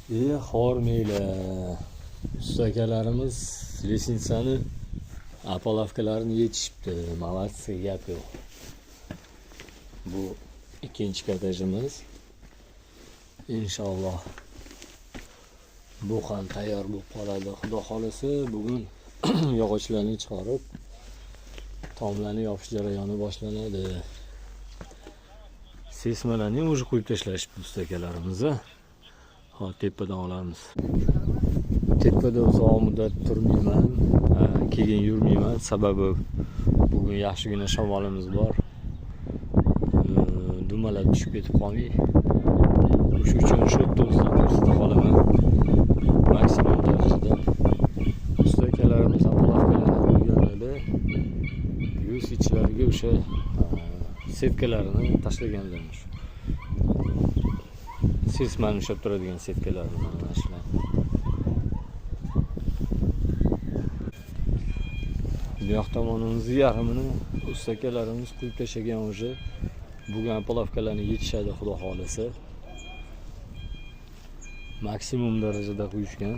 Hormaylar. Usta akalarimiz lesnitsani apolavkalarini yetishibdi. Молодцы, gap yo'q. Bu ikkinchi katajimiz. Inshaalloh bu ham tayyor bo'lib qoladi. Xudo xolasa bugun yog'ochlarni chiqarib, tomlarni yopish jarayoni boshlanadi. Sesmalarni o'zi qo'yib tashlashibdi usta akalarimiz. Hop, tepadan olamiz. Tepada uzoq muddat turmayman, keyin yurmayman, sababi bugun yaxshigina shamolimiz bor. Dumalab tushib ketib qolmay. Shuning uchun shu to'g'risida ko'rsata qolaman. Maksimum darajada usta akalarimiz apolavkalarni qo'yganlarda yuz ichlariga o'sha setkalarini tashlaganlar. Sesmani ushlab turadigan setkalarni mana shular. Bu yoq tomonimizni yarmini usta akalarimiz qo'yib tashlagan o'zi. Bugun apolavkalarni yetishadi xudo xolasa. Maksimum darajada qo'yishgan.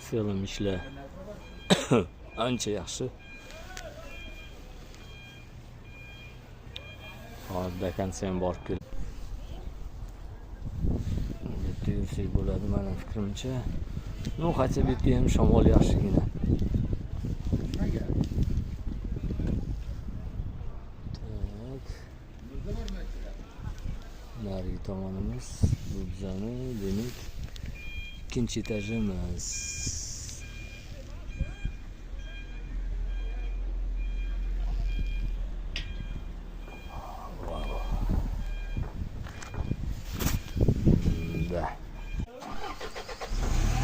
Selim ishlar ancha yaxshi. Hozir vakansiya ham borib keldi. Bitta yursak bo'ladi meni fikrimcha. Ну, хотя bu yerda ham shamol yaxshigina. Narigi tomonimiz bu bizani demak ikkinchi etajimiz.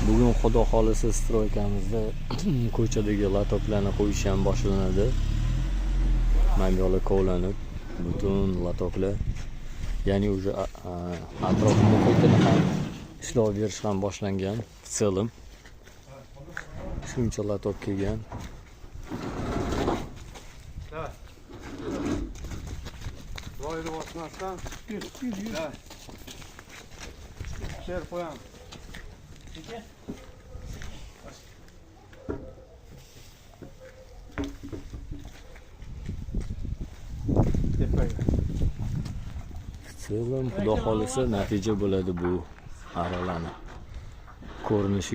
Bugun xudo xolasa stroykamizda ko'chadagi latoklarni qo'yish ham boshlanadi. Mangola kovlanib, butun latoklar, ya'ni o'sha atrof muhitini ham ishlov berish ham boshlangan. Selim shuncha latok kelgan. Doyru bosmasdan Şer qo'yamiz. Selim xudo xolasa natija bo'ladi bu aralarni ko'rinishi.